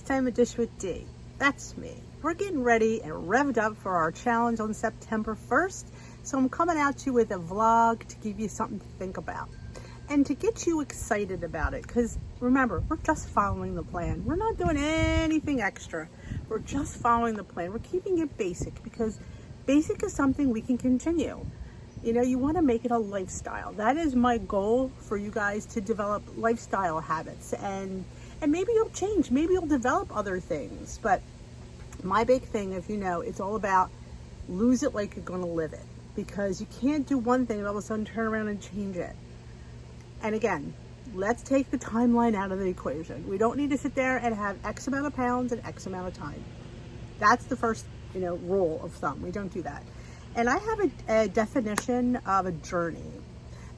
Time a Dish with D. That's me. We're getting ready and revved up for our challenge on September 1st. So I'm coming at you with a vlog to give you something to think about and to get you excited about it. Because remember, we're just following the plan. We're not doing anything extra. We're just following the plan. We're keeping it basic because basic is something we can continue. You know, you want to make it a lifestyle. That is my goal for you guys, to develop lifestyle habits. And maybe you'll change. Maybe you'll develop other things. But my big thing, if you know, it's all about lose it like you're going to live it. Because you can't do one thing and all of a sudden turn around and change it. And again, let's take the timeline out of the equation. We don't need to sit there and have X amount of pounds and X amount of time. That's the first, rule of thumb. We don't do that. And I have a definition of a journey.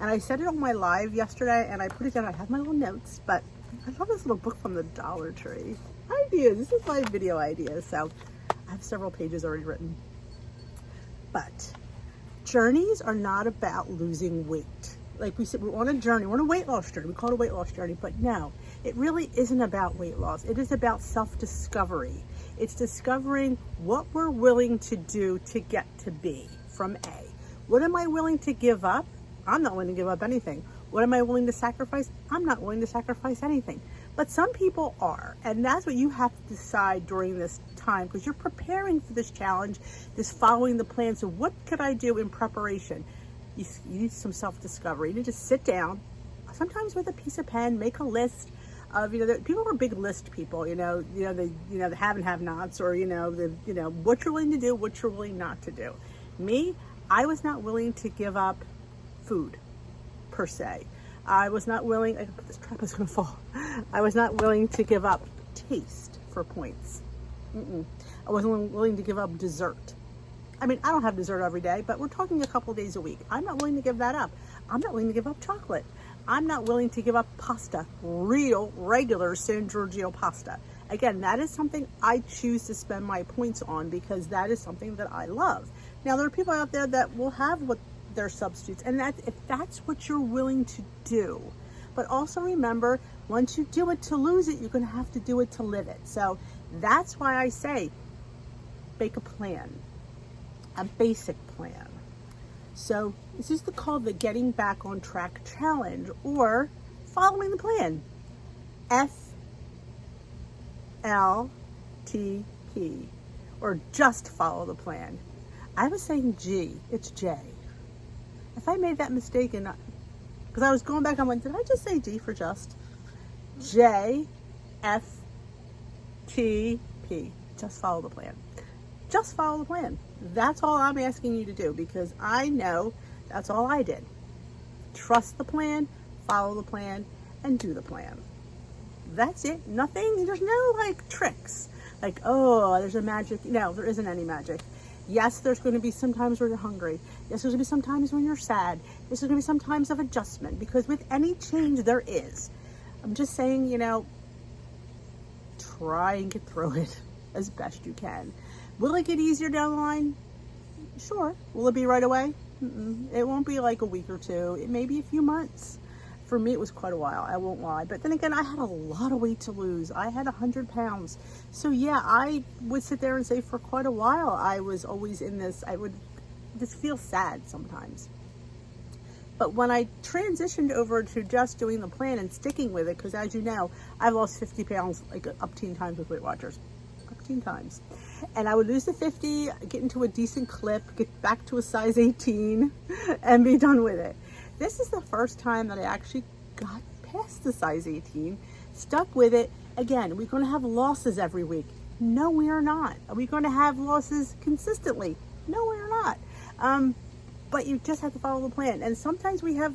And I said it on my live yesterday, and I put it down. I have my little notes, but I love this little book from the Dollar Tree. Ideas. This is my video ideas. So I have several pages already written. But journeys are not about losing weight. Like we said, we're on a journey. We're on a weight loss journey. We call it a weight loss journey. But no, it really isn't about weight loss. It is about self-discovery. It's discovering what we're willing to do to get to B, from A. What am I willing to give up? I'm not willing to give up anything. What am I willing to sacrifice? I'm not willing to sacrifice anything. But some people are. And that's what you have to decide during this time, because you're preparing for this challenge, this following the plan. So what could I do in preparation? You need some self-discovery. You need to sit down, sometimes with a piece of pen, make a list of, people are big list people, the have and have nots, or, what you're willing to do, what you're willing not to do. Me, I was not willing to give up food, per se. I was not willing, this trap is going to fall. I was not willing to give up taste for points. I wasn't willing to give up dessert. I mean, I don't have dessert every day, but we're talking a couple days a week. I'm not willing to give that up. I'm not willing to give up chocolate. I'm not willing to give up pasta, real, regular San Giorgio pasta. Again, that is something I choose to spend my points on because that is something that I love. Now, there are people out there that will have what their substitutes, and if that's what you're willing to do. But also remember, once you do it to lose it, you're going to have to do it to live it. So that's why I say, make a plan, a basic plan. So this is called the Getting Back on Track Challenge, or following the plan. FLTP, or just follow the plan. I was saying G, it's J. If I made that mistake, because I was going back, I'm like, did I just say D for just? J, F, T, P, just follow the plan. Just follow the plan. That's all I'm asking you to do, because I know that's all I did. Trust the plan, follow the plan, and do the plan. That's it. Nothing, there's no tricks. There's a magic. No, there isn't any magic. Yes, there's going to be some times where you're hungry. Yes, there's going to be some times when you're sad. Yes, there's going to be some times of adjustment, because with any change there is. I'm just saying, try and get through it as best you can. Will it get easier down the line? Sure. Will it be right away? It won't be like a week or two. It may be a few months. For me, it was quite a while. I won't lie. But then again, I had a lot of weight to lose. I had 100 pounds. So yeah, I would sit there and say for quite a while, I was always in this, I would just feel sad sometimes. But when I transitioned over to just doing the plan and sticking with it, because as you know, I've lost 50 pounds up 10 times with Weight Watchers. 15 times. And I would lose the 50, get into a decent clip, get back to a size 18, and be done with it. This is the first time that I actually got past the size 18, stuck with it. Again, we're going to have losses every week. No, we are not. Are we going to have losses consistently? No, we are not. But you just have to follow the plan. And sometimes we have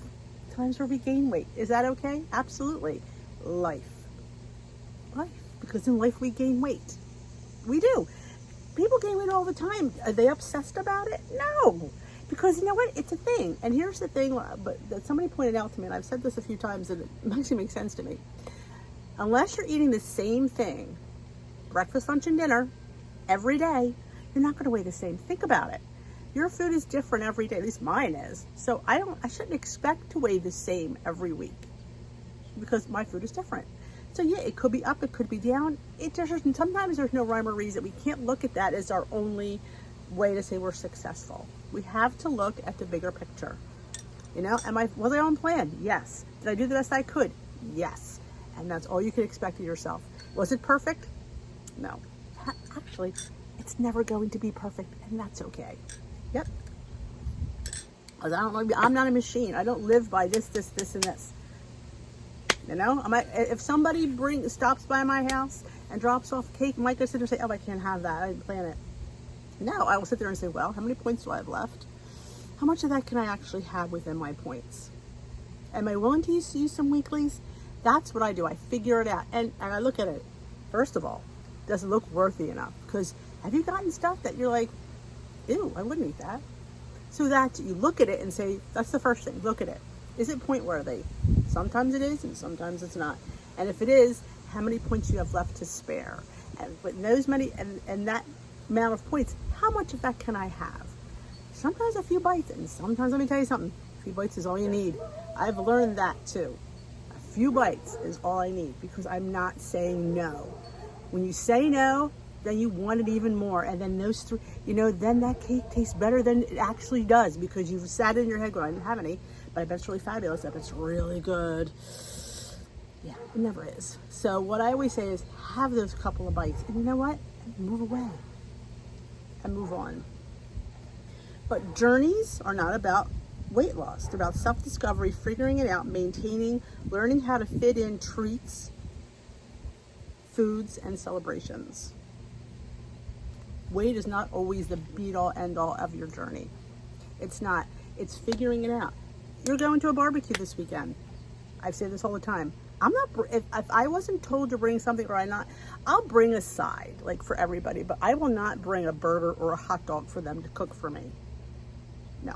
times where we gain weight. Is that okay? Absolutely. Life. Because in life we gain weight. We do. People gain weight all the time. Are they obsessed about it? No. Because you know what? It's a thing. And here's the thing that somebody pointed out to me, and I've said this a few times, and it actually makes sense to me. Unless you're eating the same thing, breakfast, lunch, and dinner, every day, you're not going to weigh the same. Think about it. Your food is different every day. At least mine is. So I shouldn't expect to weigh the same every week, because my food is different. So yeah, it could be up, it could be down. Sometimes there's no rhyme or reason. We can't look at that as our only way to say we're successful. We have to look at the bigger picture. You know, was I on plan? Yes. Did I do the best I could? Yes. And that's all you can expect of yourself. Was it perfect? No. Actually, it's never going to be perfect, and that's okay. Yep. Because I'm not a machine. I don't live by this, and this. You know, if somebody stops by my house and drops off cake, I might go sit there and say, oh, I can't have that. I didn't plan it. No, I will sit there and say, well, how many points do I have left? How much of that can I actually have within my points? Am I willing to use some weeklies? That's what I do. I figure it out. And I look at it. First of all, does it look worthy enough? Because have you gotten stuff that you're like, ew, I wouldn't eat that? So that you look at it and say, that's the first thing. Look at it. Is it point worthy? Sometimes it is, and sometimes it's not. And if it is, how many points you have left to spare? And with those many, and that amount of points, how much of that can I have? Sometimes a few bites, and sometimes, let me tell you something, a few bites is all you need. I've learned that too. A few bites is all I need, because I'm not saying no. When you say no, then you want it even more. And then those three, then that cake tastes better than it actually does, because you've sat in your head going, I didn't have any, but I bet it's really fabulous. I bet it's really good. Yeah, it never is. So what I always say is have those couple of bites, and you know what? Move away and move on. But journeys are not about weight loss. They're about self-discovery, figuring it out, maintaining, learning how to fit in treats, foods, and celebrations. Weight is not always the be-all, end-all of your journey. It's not. It's figuring it out. You're going to a barbecue this weekend. I say this all the time. If I wasn't told to bring something or I'll bring a side, like for everybody, but I will not bring a burger or a hot dog for them to cook for me. No.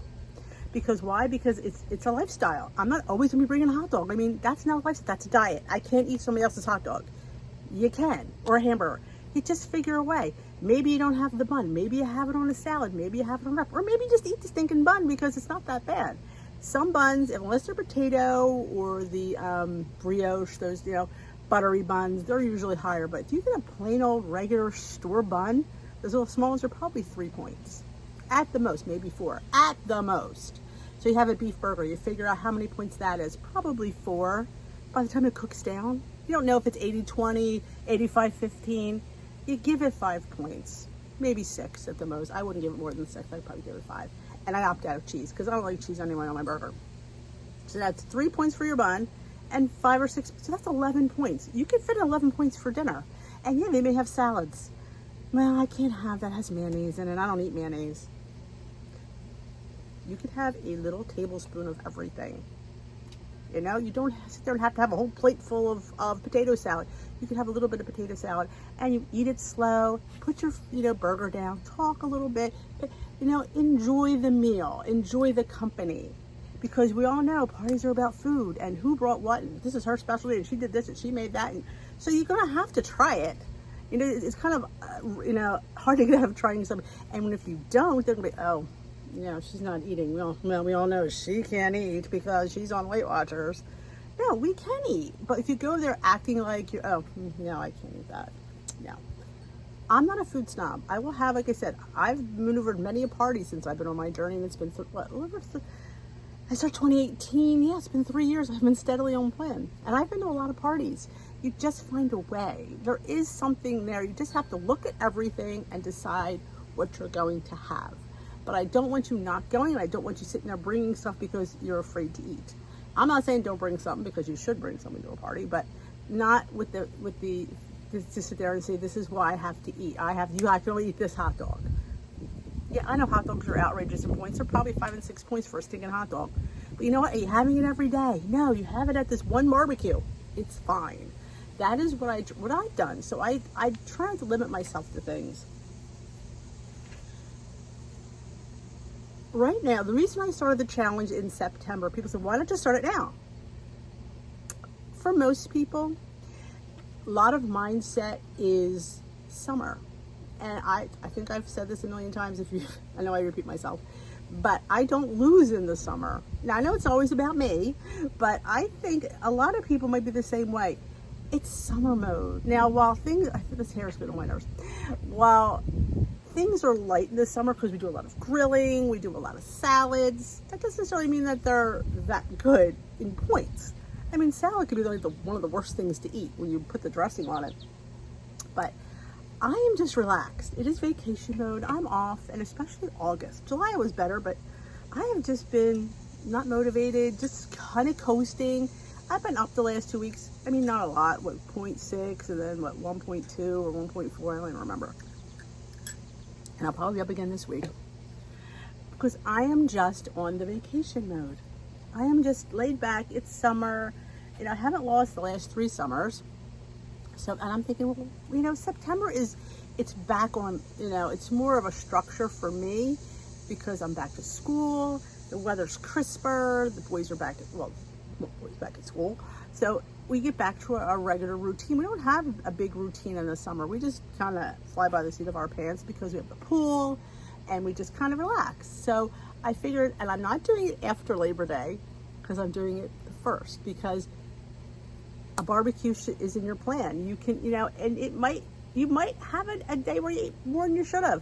Because why? Because it's a lifestyle. I'm not always going to be bringing a hot dog. I mean, that's not a lifestyle. That's a diet. I can't eat somebody else's hot dog. You can. Or a hamburger. You just figure a way. Maybe you don't have the bun. Maybe you have it on a salad. Maybe you have it on a wrap. Or maybe just eat the stinking bun, because it's not that bad. Some buns, unless they're potato or the brioche, those, buttery buns, they're usually higher. But if you get a plain old regular store bun, those little small ones are probably 3 points. At the most, maybe 4. At the most. So you have a beef burger. You figure out how many points that is. Probably 4. By the time it cooks down, you don't know if it's 80-20, 85-15. You give it 5 points. Maybe 6 at the most. I wouldn't give it more than 6. I'd probably give it 5. And I opt out of cheese, because I don't like cheese anyway on my burger. So that's 3 points for your bun, and 5 or 6. So that's 11 points. You can fit 11 points for dinner. And yeah, they may have salads. Well, I can't have that. It has mayonnaise in it. I don't eat mayonnaise. You could have a little tablespoon of everything. You don't sit there and have to have a whole plate full of potato salad. You can have a little bit of potato salad, and you eat it slow. Put your burger down. Talk a little bit. But, enjoy the meal. Enjoy the company. Because we all know parties are about food and who brought what. And this is her specialty, and she did this, and she made that. And so you're going to have to try it. It's kind of, hard to get out of trying something. And if you don't, they're going to be, oh, she's not eating. Well, we all know she can't eat because she's on Weight Watchers. No, we can eat. But if you go there acting like no, I can't eat that. No. I'm not a food snob. I will have, like I said, I've maneuvered many a party since I've been on my journey, and it's been, I started 2018. Yeah, it's been 3 years. I've been steadily on plan. And I've been to a lot of parties. You just find a way. There is something there. You just have to look at everything and decide what you're going to have. But I don't want you not going, and I don't want you sitting there bringing stuff because you're afraid to eat. I'm not saying don't bring something, because you should bring something to a party, but not with the to sit there and say, this is why I have to eat. You have to only eat this hot dog. Yeah, I know hot dogs are outrageous in points. They're probably 5 and 6 points for a stinking hot dog. But you know what? Are you having it every day? No, you have it at this one barbecue. It's fine. That is what I've done. So I try to limit myself to things. Right now, the reason I started the challenge in September, people said, why not just start it now? For most people, a lot of mindset is summer. And I think I've said this a million times, I know I repeat myself, but I don't lose in the summer. Now, I know it's always about me, but I think a lot of people might be the same way. it's summer mode. Now, while things, I think this hair is going to my nerves. While things are light in the summer because we do a lot of grilling, we do a lot of salads, that doesn't necessarily mean that they're that good in points. I mean, salad could be like one of the worst things to eat when you put the dressing on it. But I am just relaxed. It is vacation mode. I'm off, and especially August. July was better, but I have just been not motivated, just kind of coasting. I've been up the last 2 weeks. I mean, not a lot, what, 0.6 and then what, 1.2 or 1.4, I don't even remember. And I'll probably be up again this week because I am just on the vacation mode. I am just laid back. It's summer. You know, I haven't lost the last 3 summers. So, and I'm thinking, well, you know, September it's back on, you know, it's more of a structure for me because I'm back to school. The weather's crisper. The boys are back at, well, boys back at school. So we get back to a regular routine. We don't have a big routine in the summer. We just kind of fly by the seat of our pants because we have the pool and we just kind of relax. So I figured, and I'm not doing it after Labor Day because I'm doing it first because a barbecue is in your plan. You can, you know, and you might have a day where you eat more than you should have.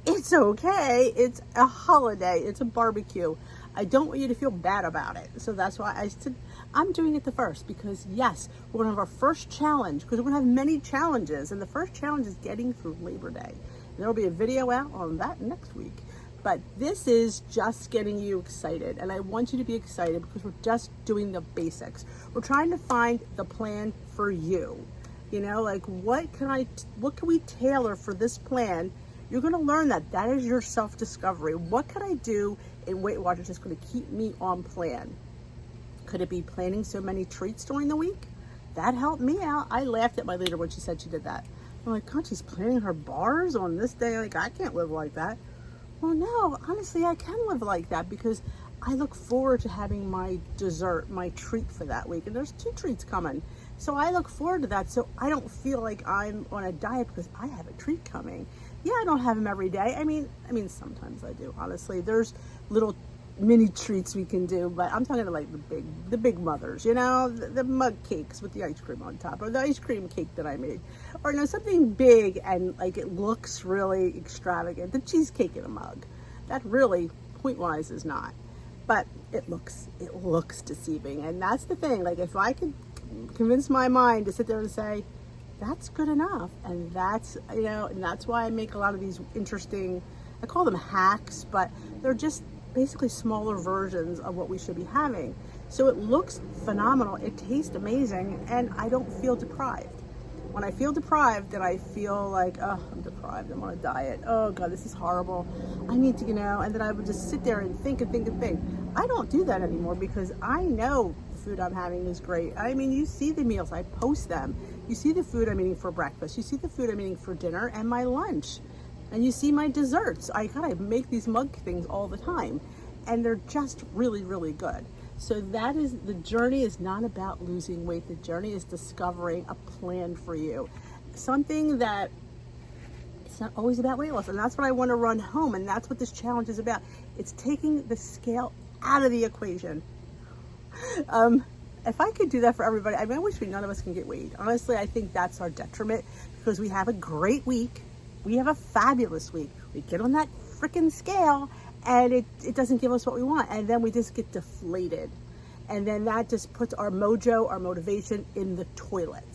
It's okay. It's a holiday. It's a barbecue. I don't want you to feel bad about it. So that's why I said I'm doing it the first because yes, we're going to have our first challenge because we're going to have many challenges. And the first challenge is getting through Labor Day. There will be a video out on that next week. But this is just getting you excited. And I want you to be excited because we're just doing the basics. We're trying to find the plan for you. You know, like what can we tailor for this plan? You're going to learn that is your self-discovery. What could I do in Weight Watchers that's going to keep me on plan? Could it be planning so many treats during the week? That helped me out. I laughed at my leader when she said she did that. I'm like, God, she's planning her bars on this day. Like, I can't live like that. Well, no, honestly, I can live like that because I look forward to having my dessert, my treat for that week. And there's 2 treats coming. So I look forward to that. So I don't feel like I'm on a diet because I have a treat coming. Yeah, I don't have them every day. I mean, sometimes I do, honestly. There's little mini treats we can do, but I'm talking like the big mothers, you know, the mug cakes with the ice cream on top, or the ice cream cake that I made, or you know, something big and like it looks really extravagant. The cheesecake in a mug, that really point wise is not, but it looks deceiving, and that's the thing. Like if I could convince my mind to sit there and say that's good enough, and that's, you know, and that's why I make a lot of these interesting, I call them hacks, but they're just basically smaller versions of what we should be having. So it looks phenomenal, it tastes amazing, and I don't feel deprived. When I feel deprived, then I feel like, oh, I'm deprived, I'm on a diet, oh God, this is horrible, I need to, you know, and then I would just sit there and think. I don't do that anymore because I know the food I'm having is great. I mean, you see the meals, I post them. You see the food I'm eating for breakfast, you see the food I'm eating for dinner and my lunch. And you see my desserts. I gotta make these mug things all the time. And they're just really, really good. So that is, the journey is not about losing weight. The journey is discovering a plan for you. Something that, it's not always about weight loss. And that's what I want to run home. And that's what this challenge is about. It's taking the scale out of the equation. If I could do that for everybody, I mean, I wish none of us can get weighed. Honestly, I think that's our detriment because we have a great week. We have a fabulous week. We get on that freaking scale and it doesn't give us what we want. And then we just get deflated. And then that just puts our mojo, our motivation in the toilet.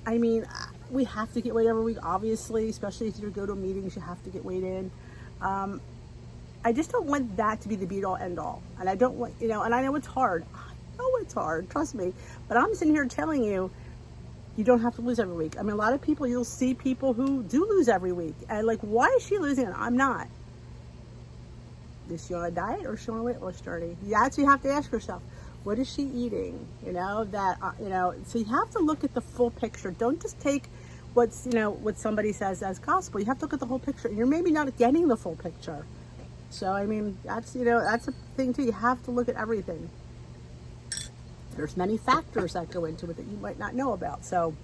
I mean, we have to get weighed every week, obviously, especially if you go to meetings, you have to get weighed in. I just don't want that to be the be all end all. And I don't want, you know, and I know it's hard. I know it's hard, trust me. But I'm sitting here telling you, you don't have to lose every week. I mean, a lot of people, you'll see people who do lose every week. And like, why is she losing it? I'm not. Is she on a diet or is she on a weight loss journey? You actually have to ask yourself, what is she eating? You know, that, you know, so you have to look at the full picture. Don't just take what's, you know, what somebody says as gospel. You have to look at the whole picture. You're maybe not getting the full picture. So, I mean, that's, you know, that's a thing too. You have to look at everything. There's many factors that go into it that you might not know about. So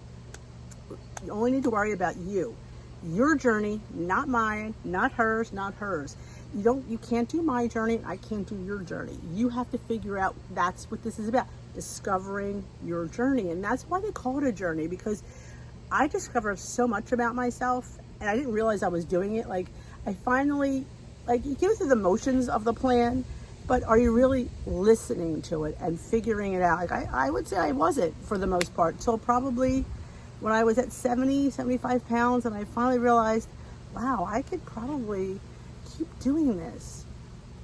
you only need to worry about you, your journey, not mine, not hers, not hers. You can't do my journey. I can't do your journey. You have to figure out that's what this is about. discovering your journey. And that's why they call it a journey, because I discovered so much about myself and I didn't realize I was doing it. Like, I finally, like, you go through the motions of the plan, but are you really listening to it and figuring it out? Like, I would say I wasn't for the most part till probably when I was at 75 pounds, and I finally realized, wow, I could probably keep doing this,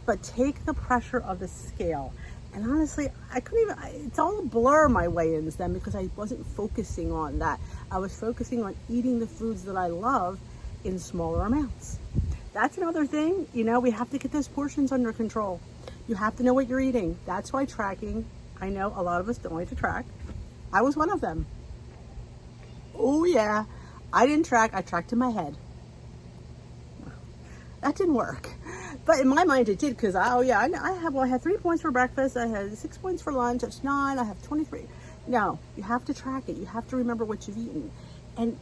but take the pressure of the scale. And honestly, I couldn't even, it's all a blur, my weigh-ins then, because I wasn't focusing on that. I was focusing on eating the foods that I love in smaller amounts. That's another thing, you know, we have to get those portions under control. You have to know what you're eating. That's why tracking, I know a lot of us don't like to track. I was one of them. Oh yeah, I didn't track, I tracked in my head. That didn't work. But in my mind it did, because I had 3 points for breakfast, I had 6 points for lunch, that's 9, I have 23. No, you have to track it. You have to remember what you've eaten. And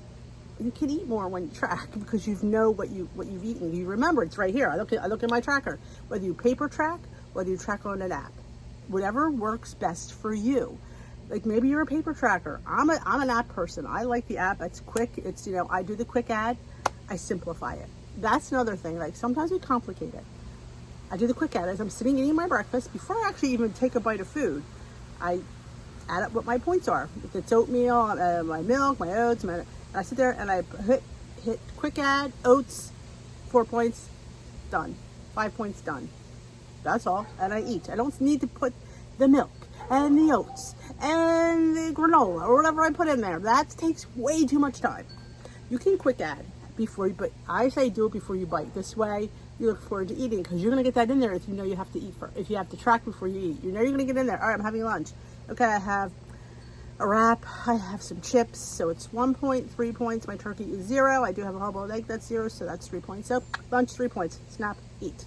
you can eat more when you track, because you know what you've eaten. You remember, it's right here. I look at my tracker. Whether you paper track, whether you track on an app, whatever works best for you. Like, maybe you're a paper tracker. I'm an app person. I like the app. It's quick. It's, you know, I do the quick add. I simplify it. That's another thing. Like, sometimes we complicate it. I do the quick add as I'm sitting eating my breakfast. Before I actually even take a bite of food, I add up what my points are. If it's oatmeal, my milk, my oats, and I sit there and I hit quick add, oats, 4 points, done. 5 points, done. That's all. And I eat. I don't need to put the milk and the oats and the granola or whatever I put in there. That takes way too much time. You can quick add before you, but I say do it before you bite. This way you look forward to eating, because you're going to get that in there if you know you have to eat if you have to track before you eat. You know you're going to get in there. All right, I'm having lunch. Okay, I have a wrap. I have some chips. So it's 1 point, 3 points. My turkey is 0. I do have a hard-boiled egg. That's 0. So that's 3 points. So lunch, 3 points. Snap, eat.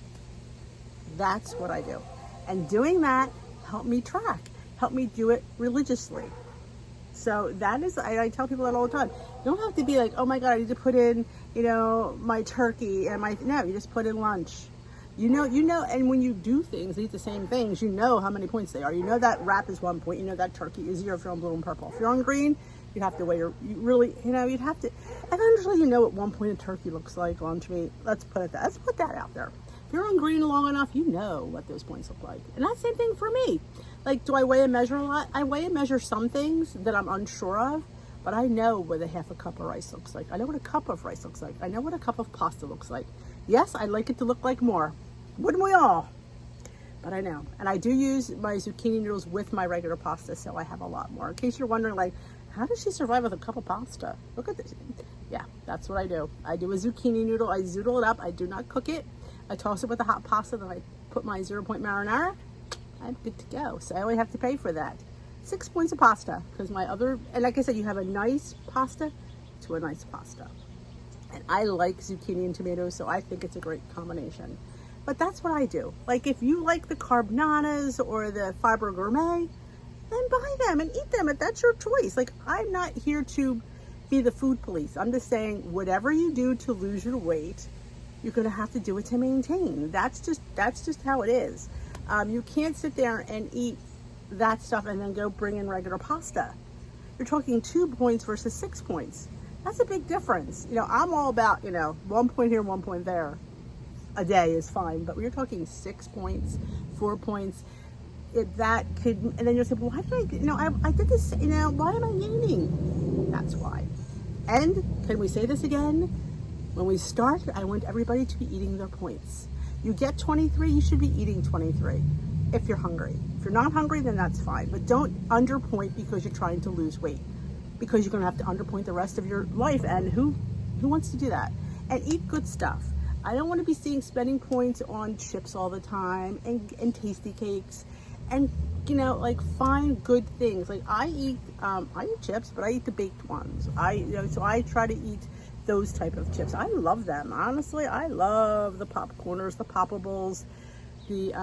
That's what I do. And doing that helped me track, helped me do it religiously. So that is, I tell people that all the time. You don't have to be like, oh my God, I need to put in, you know, my turkey and no, you just put in lunch. You know, and when you do things, eat the same things, you know how many points they are. You know that wrap is 1 point. You know that turkey is 0 if you're on blue and purple. If you're on green, you'd have to weigh you'd have to, eventually you know what 1 point of turkey looks like, lunch meat. Let's put that out there. If you're on green long enough, you know what those points look like. And that's the same thing for me. Like, do I weigh and measure a lot? I weigh and measure some things that I'm unsure of, but I know what a half a cup of rice looks like. I know what a cup of rice looks like. I know what a cup of pasta looks like. Yes, I'd like it to look like more. Wouldn't we all? But I know. And I do use my zucchini noodles with my regular pasta, so I have a lot more. In case you're wondering, like, how does she survive with a cup of pasta? Look at this. Yeah, that's what I do. I do a zucchini noodle. I zoodle it up. I do not cook it. I toss it with the hot pasta, then I put my 0 point marinara. I'm good to go. So I only have to pay for that. 6 points of pasta, because and like I said, you have a nice pasta to a nice pasta. And I like zucchini and tomatoes, so I think it's a great combination. But that's what I do. Like, if you like the Carbnanas or the Fiber Gourmet, then buy them and eat them. If that's your choice. Like, I'm not here to be the food police. I'm just saying, whatever you do to lose your weight, you're going to have to do it to maintain. That's just how it is. You can't sit there and eat that stuff and then go bring in regular pasta. You're talking 2 points versus 6 points. That's a big difference. You know, I'm all about, 1 point here, 1 point there. A day is fine, but we're talking 6 points, 4 points. If that could, and then you'll say, well, why did I did this, why am I gaining? That's why. And can we say this again? When we start, I want everybody to be eating their points. You get 23, you should be eating 23 if you're hungry. If you're not hungry, then that's fine. But don't underpoint because you're trying to lose weight, because you're going to have to underpoint the rest of your life. And who wants to do that? And eat good stuff. I don't want to be spending points on chips all the time and tasty cakes and, find good things. Like, I eat chips, but I eat the baked ones. So I try to eat those type of chips. I love them. Honestly, I love the popcorners, the poppables, the,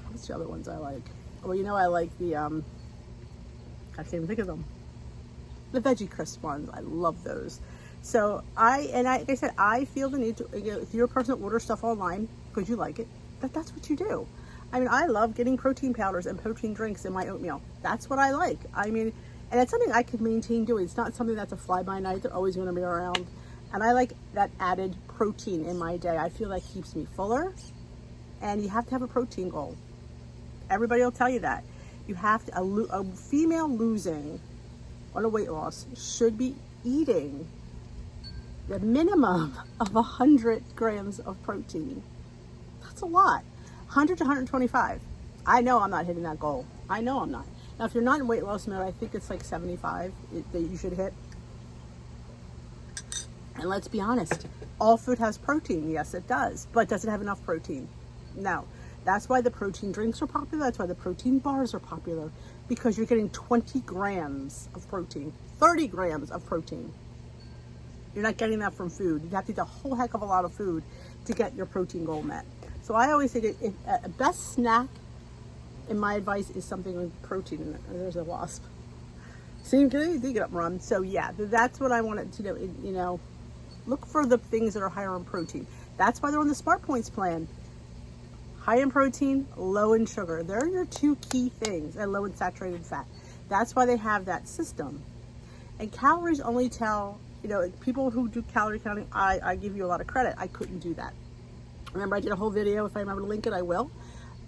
what's the other ones I like? Well, I like the, I can't even think of them. The veggie crisp ones. I love those. So like I said, I feel the need to, if you're a person that orders stuff online because you like it, that's what you do. I mean, I love getting protein powders and protein drinks in my oatmeal. That's what I like. I mean, and it's something I can maintain doing. It's not something that's a fly-by-night. They're always going to be around. And I like that added protein in my day. I feel that keeps me fuller. And you have to have a protein goal. Everybody will tell you that. You have to, a female losing on a weight loss should be eating the minimum of 100 grams of protein. That's a lot. 100 to 125. I know I'm not hitting that goal. I know I'm not. Now, if you're not in weight loss mode, I think it's like 75 that you should hit. And let's be honest, all food has protein. Yes, it does. But does it have enough protein? No. That's why the protein drinks are popular. That's why the protein bars are popular, because you're getting 20 grams of protein, 30 grams of protein. You're not getting that from food. You have to eat a whole heck of a lot of food to get your protein goal met. So I always say that a best snack, in my advice, is something with protein in it. There's a wasp. See, they get up and run. So yeah, that's what I wanted to do. You know, look for the things that are higher in protein. That's why they're on the Smart Points plan. High in protein, low in sugar. They're your two key things, and low in saturated fat. That's why they have that system. And calories only tell, you know, people who do calorie counting, I give you a lot of credit. I couldn't do that. Remember, I did a whole video, if I remember to link it, I will,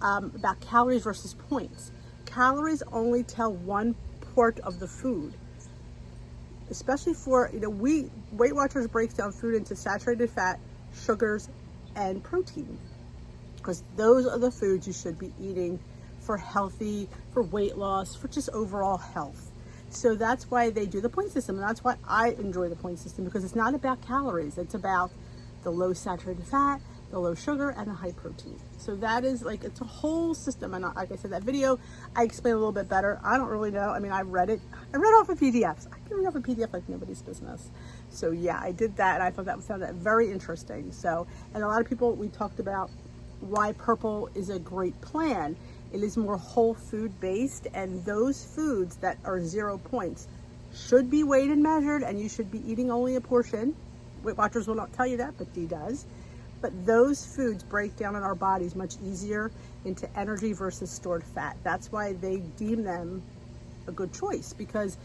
about calories versus points. Calories only tell one part of the food. Especially for, you know, Weight Watchers breaks down food into saturated fat, sugars, and protein. Because those are the foods you should be eating for healthy, for weight loss, for just overall health. So that's why they do the point system. And that's why I enjoy the point system, because it's not about calories. It's about the low saturated fat, the low sugar, and the high protein. So that is like, it's a whole system. And like I said, that video, I explain a little bit better. I don't really know. I mean, I read it. I read off of PDFs. I can read off a PDF like nobody's business. So yeah, I did that. And I found that very interesting. So, and a lot of people, we talked about why purple is a great plan. It is more whole food based, and those foods that are 0 points should be weighed and measured, and you should be eating only a portion. Weight Watchers will not tell you that, but D does. But those foods break down in our bodies much easier into energy versus stored fat. That's why they deem them a good choice, because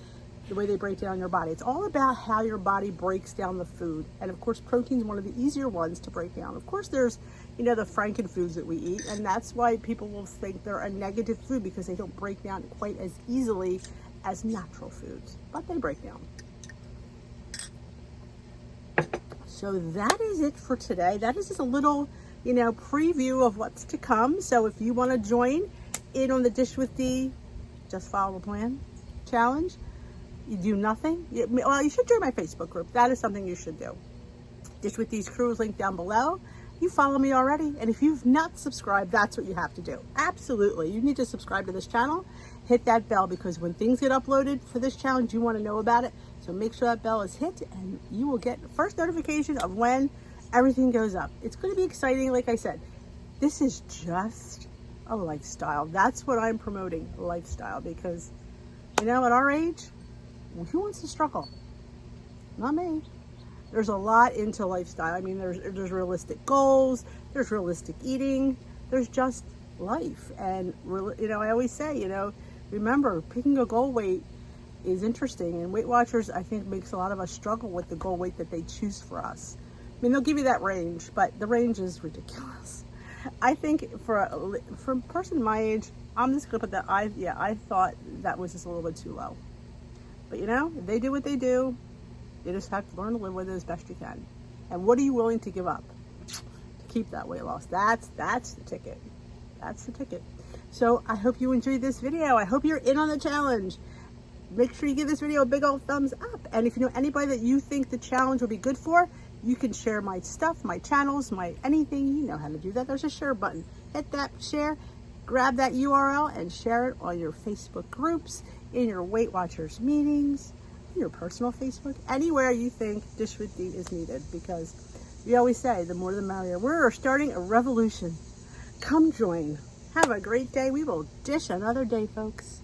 the way they break down your body. It's all about how your body breaks down the food. And of course, protein is one of the easier ones to break down. Of course, there's, you know, the Franken foods that we eat, and that's why people will think they're a negative food, because they don't break down quite as easily as natural foods, but they break down. So that is it for today. That is just a little, you know, preview of what's to come. So if you want to join in on the Dish with D, just follow the plan challenge, you do nothing. Well, you should join my Facebook group. That is something you should do. Dish with D's crew is linked down below. You follow me already, and if you've not subscribed, that's what you have to do. Absolutely. You need to subscribe to this channel. Hit that bell, because when things get uploaded for this challenge, you want to know about it. So make sure that bell is hit, and you will get first notification of when everything goes up. It's going to be exciting. Like I said, this is just a lifestyle. That's what I'm promoting, lifestyle, because, you know, at our age, who wants to struggle? Not me. There's a lot into lifestyle. I mean, there's realistic goals, there's realistic eating, there's just life. And, you know, I always say, you know, remember, picking a goal weight is interesting. And Weight Watchers, I think, makes a lot of us struggle with the goal weight that they choose for us. I mean, they'll give you that range, but the range is ridiculous. I think for a person my age, I'm just gonna put that, I thought that was just a little bit too low. But you know, they do what they do. You just have to learn to live with it as best you can. And what are you willing to give up to keep that weight loss? That's the ticket. That's the ticket. So I hope you enjoyed this video. I hope you're in on the challenge. Make sure you give this video a big old thumbs up. And if you know anybody that you think the challenge will be good for, you can share my stuff, my channels, my anything. You know how to do that. There's a share button. Hit that share, grab that URL, and share it on your Facebook groups, in your Weight Watchers meetings, in your personal Facebook, anywhere you think Dish with D is needed, because we always say the more the merrier. We're starting a revolution. Come join. Have a great day. We will dish another day, folks.